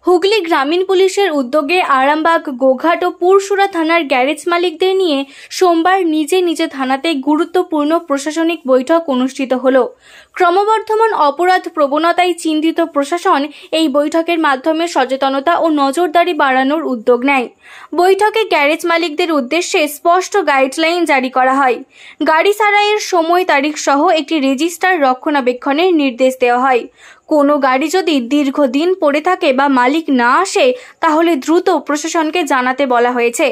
হুগলি গ্রামীণ পুলিশের উদ্যোগে আরামবাগ, গোঘাট ও পুরসুরা থানার গ্যারেজ মালিকদের নিয়ে সোমবার নিজ থানাতে গুরুত্বপূর্ণ প্রশাসনিক বৈঠক অনুষ্ঠিত হলো। ক্রমবর্ধমান অপরাধ প্রবণতায় চিন্তিত প্রশাসন এই বৈঠকের মাধ্যমে সচেতনতা ও নজরদারি বাড়ানোর উদ্যোগ নেয়। বৈঠকে গ্যারেজ মালিকদের উদ্দেশ্যে স্পষ্ট গাইডলাইন জারি করা হয়। গাড়ি সারাইয়ের সময় তারিখ সহ একটি রেজিস্টার রক্ষণাবেক্ষণের নির্দেশ দেওয়া হয়। কোনো গাড়ি যদি দীর্ঘদিন পড়ে থাকে বা মালিক না আসে তাহলে দ্রুত প্রশাসনকে জানাতে বলা হয়েছে।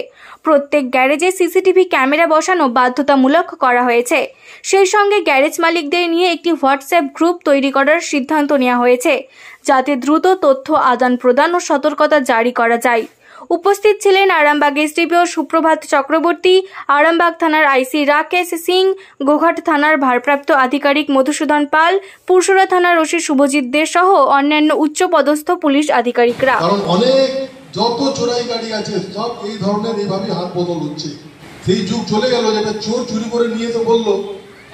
প্রত্যেক গ্যারেজে সিসিটিভি ক্যামেরা বসানো বাধ্যতামূলক করা হয়েছে। সেই সঙ্গে গ্যারেজ মালিকদের নিয়ে একটি হোয়াটসঅ্যাপ গ্রুপ তৈরি করার সিদ্ধান্ত নেওয়া হয়েছে, যাতে দ্রুত তথ্য আদান প্রদান ও সতর্কতা জারি করা যায়। উপস্থিত ছিলেন আরামবাগ এসডিপিও সুপ্রভাত চক্রবর্তী, আরামবাগ থানার আইসি রাকেশ সিং, গোঘাট থানার ভারপ্রাপ্ত আধিকারিক মধুসূদন পাল, পুরসুরা থানার ওসি শুভজিৎ দে সহ অন্যান্য উচ্চপদস্থ পুলিশ আধিকারিকরা। কারণ অনেক যত চোরাই গাড়ি আছে সব এই ধরনের এইভাবে হাত বদল হচ্ছে। সেই যুগ চলে গেল যেটা চোর চুরি করে নিয়ে এসে বললো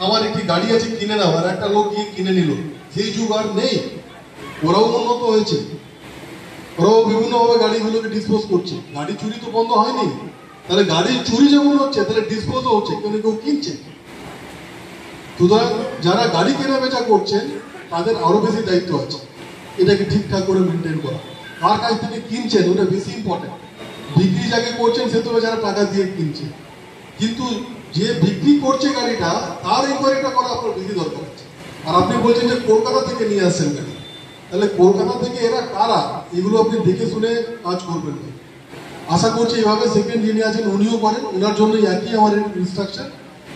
আমার একটি গাড়ি আছে কিনে নাও, আর একটা লোক গিয়ে কিনে নিল। সেই যুগ আর নেই। ওরাও উন্নত হয়েছে, ওরাও বিভিন্নভাবে গাড়িগুলোকে ডিসপোজ করছে। গাড়ি চুরি তো বন্ধ হয়নি, তাহলে গাড়ি চুরি যেমন হচ্ছে তাহলে ডিসপোজও হচ্ছে, কেউ কিনছে। সুতরাং যারা গাড়ি কেনা বেচা করছেন তাদের আরো বেশি দায়িত্ব আছে এটাকে ঠিকঠাক করে মেনটেন করা। কার কাছ থেকে কিনছেন ওটা বেশি ইম্পর্টেন্ট। বিক্রি যাকে করছেন সে তো যারা টাকা দিয়ে কিনছে, কিন্তু যে বিক্রি করছে গাড়িটা তার ইনকোয়ারিটা করা আপনার বেশি দরকার আছে। আর আপনি বলছেন যে কলকাতা থেকে নিয়ে আসছেন গাড়ি, তাহলে কলকাতা থেকে এরা কারা এগুলো আপনি দেখে শুনে কাজ করবেন। আশা করছি এইভাবে সেকেন্ড যিনি আছেন উনিও করেন, ওনার জন্য একই আমার ইনস্ট্রাকশন।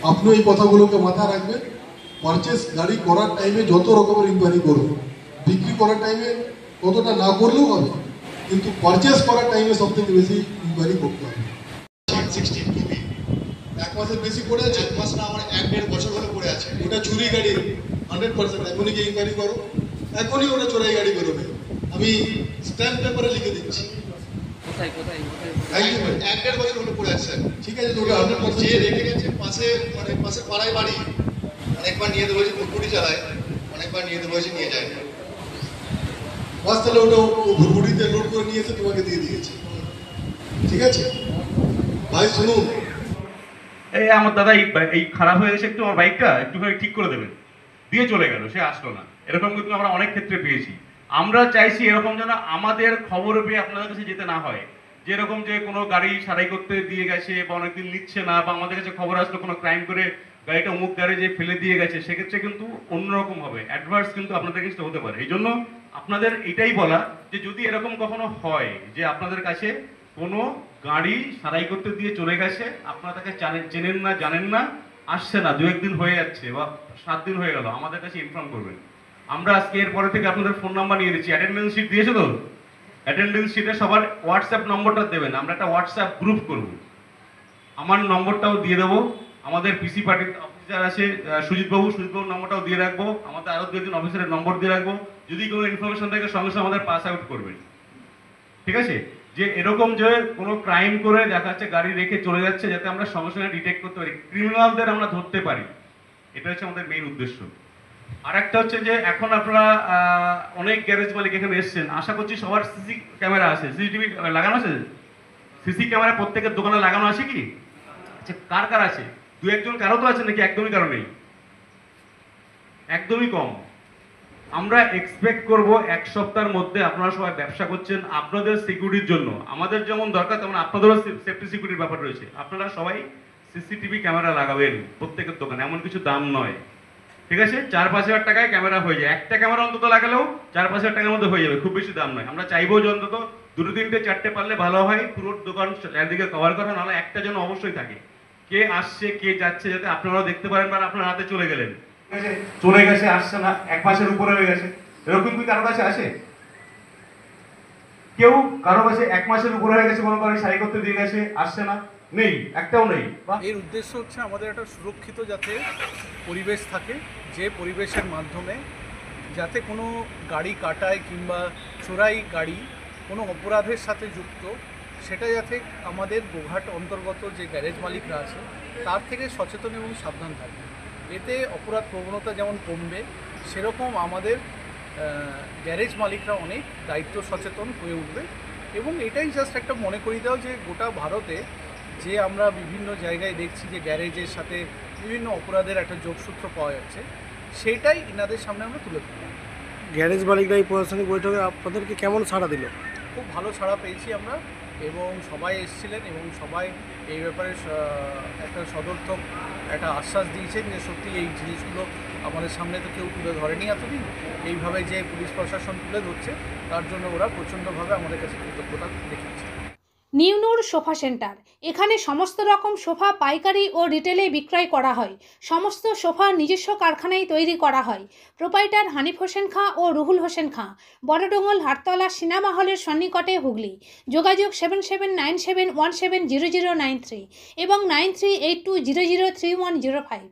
আপনিও এই কথাগুলোকে মাথায় রাখবেন। পারচেস গাড়ি করার টাইমে যত রকমের ইনকোয়ারি করবেন, বিক্রি করার টাইমে কতটা না করলেও হবে, কিন্তু পারচেস করার টাইমে সব থেকে বেশি ইনকোয়ারি করতে হবে। 1 মাসের বেশি পড়ে আছে, 1 মাস না আমার 1-1.5 বছর ধরে পড়ে আছে। ওটা চুরি গাড়ি 100%। এখনই গিয়ে ইনকোয়ারি করো, এখনই ওটা চোরাই গাড়ি বেরোবে। আমি স্ট্যাম্প পেপারে লিখে দিচ্ছি। কোথায় 1-1.5 বছর হলো পড়ে আছে। ঠিক আছে, ওটা 100% যে রেখে গেছে পাশে, মানে পাশে পাড়ায় বাড়ি। অনেকবার নিয়ে দেবো, ভুটভুটি চালায়, অনেকবার নিয়ে দেবো, নিয়ে যায় না। বাস তাহলে ওটা ভুটভুটিতে লোড করে নিয়ে এসে তোমাকে দিয়ে দিয়েছে। ঠিক আছে ভাই, শুনুন, এই আমার দাদা এই খারাপ হয়ে গেছে, একটু আমার বাইকটা একটুখানি ঠিক করে দেবেন, দিয়ে চলে গেল, সে আসলো না। এরকম কিন্তু আমরা অনেক ক্ষেত্রে পেয়েছি। আমরা চাইছি এরকম যেন আমাদের খবর পেয়ে আপনাদের কাছে যেতে না হয়। যেরকম যে কোনো গাড়ি সারাই করতে দিয়ে গেছে বা অনেকদিন নিচ্ছে না, বা আমাদের কাছে খবর আসলো কোনো ক্রাইম করে গাড়িটা অমুক গ্যারেজে ফেলে দিয়ে গেছে, সেক্ষেত্রে কিন্তু অন্যরকম হবে, অ্যাডভার্স কিন্তু আপনাদের কাছে হতে পারে। এই জন্য আপনাদের এটাই বলা যে যদি এরকম কখনো হয় যে আপনাদের কাছে কোনো গাড়ি সারাই করতে দিয়ে চলে গেছে, আপনারা তাকে চেনেন না, জানেন না, আসছে না, 2-1 দিন হয়ে যাচ্ছে বা 7 দিন হয়ে গেল, আমাদের কাছে ইনফর্ম করবেন। আমরা আজকে এরপরে থেকে আপনাদের ফোন নাম্বার নিয়ে দিচ্ছি। অ্যাটেন্ডেন্স শিট দিয়েছে তো, অ্যাটেন্ডেন্স শিটে সবার হোয়াটসঅ্যাপ নম্বরটা দেবেন। আমরা একটা হোয়াটসঅ্যাপ গ্রুপ করব, আমার নম্বরটাও দিয়ে দেবো। আমাদের পিসি পার্টির অফিসার আছে সুজিতবাবুর নম্বরটাও দিয়ে রাখবো। আমাদের আরো 2-1 অফিসারের নম্বর দিয়ে রাখবো। যদি কোনো ইনফরমেশন থাকে সঙ্গে সঙ্গে আমাদের পাস আউট করবেন। ঠিক আছে, যে এরকম যে কোনো ক্রাইম করে দেখা যাচ্ছে গাড়ি রেখে চলে যাচ্ছে, যাতে আমরা সঙ্গে সঙ্গে ডিটেক্ট করতে পারি, ক্রিমিনালদের আমরা ধরতে পারি। এটা হচ্ছে আমাদের মেইন উদ্দেশ্য। আর একটা হচ্ছে যে এখন আপনারা অনেক গ্যারেজ মালিক এখানে এসছেন, আশা করছি সবার সিসি ক্যামেরা আছে, সিসিটিভি লাগানো আছে। সিসি ক্যামেরা প্রত্যেকের দোকানে লাগানো আছে কি? আচ্ছা, কার কার আছে? 2-1 জন কারো তো আছে নাকি একদমই কারো নেই? একদমই কম। আমরা এক্সপেক্ট করব 1 সপ্তাহের মধ্যে আপনারা সবাই ব্যবসা করছেন আপনাদের সিকিউরিটির জন্য। আমাদের যেমন দরকার তেমন আপনাদেরও সেফটি সিকিউরিটির ব্যাপার রয়েছে। আপনারা সবাই সিসিটিভি ক্যামেরা লাগাবেন প্রত্যেকের দোকানে, এমন কিছু দাম নয়। ঠিক আছে, 4-5 হাজার টাকায় ক্যামেরা হয়ে যায়। একটা ক্যামেরা অন্তত লাগালেও 4-5 হাজার টাকার মধ্যে হয়ে যাবে, খুব বেশি দাম নয়। আমরা চাইবো যে অন্তত 2-3-4টে পারলে ভালো হয়, পুরো দোকান চারিদিকে কভার করা, নাহলে একটা যেন অবশ্যই থাকে, কে আসছে কে যাচ্ছে, যাতে আপনারাও দেখতে পারেন বা আপনার হাতে চলে গেলেন চলে গেছে, আসছে না, 1 মাসের উপরে হয়ে গেছে, এরকম কি কারো কাছে আসে? কেউ কারো কাছে 1 মাসের উপরে হয়ে গেছে, কোনো গাড়ি সারাই করতে দিয়ে গেছে, আসছে না, নেই, একটাও নেই। এর উদ্দেশ্য হচ্ছে আমাদের একটা সুরক্ষিত যাতে পরিবেশ থাকে, যে পরিবেশের মাধ্যমে যাতে কোনো গাড়ি কাটায় কিংবা চোরাই গাড়ি কোনো অপরাধের সাথে যুক্ত, সেটা যাতে আমাদের গোঘাট অন্তর্গত যে গ্যারেজ মালিকরা আছে তার থেকে সচেতন এবং সাবধান থাকবে। এতে অপরাধ প্রবণতা যেমন কমবে, সেরকম আমাদের গ্যারেজ মালিকরা অনেক দায়িত্ব সচেতন হয়ে উঠবে। এবং এটাই জাস্ট একটা মনে করিয়ে দাও যে গোটা ভারতে যে আমরা বিভিন্ন জায়গায় দেখছি যে গ্যারেজের সাথে বিভিন্ন অপরাধের একটা যোগসূত্র পাওয়া যাচ্ছে, সেটাই ইনাদের সামনে আমরা তুলে ধরলাম। গ্যারেজ মালিকরা এই প্রশাসনিক বৈঠকে আপনাদেরকে কেমন সাড়া দিল? খুব ভালো সাড়া পেয়েছি আমরা, এবং সবাই এসেছিলেন এবং সবাই এই ব্যাপারে একটা সদর্থক একটা আশ্বাস দিয়েছেন যে সত্যি এই জিনিসগুলো আমাদের সামনে তো কেউ তুলে ধরেনি এতদিন, এইভাবে যে পুলিশ প্রশাসন তুলে ধরছে তার জন্য ওরা প্রচণ্ডভাবে আমাদের কাছে কৃতজ্ঞতা দেখিয়েছে। নিউনুর সোফা সেন্টার, এখানে সমস্ত রকম সোফা পাইকারি ও রিটেলে বিক্রয় করা হয়। সমস্ত সোফা নিজস্ব কারখানায় তৈরি করা হয়। প্রোপাইটার হানিফ হোসেন খাঁ ও রুহুল হোসেন খাঁ, বড়ডোঙ্গল হাটতলা সিনেমা হলের সন্নিকটে, হুগলি। যোগাযোগ 7797170093 এবং 9382003105।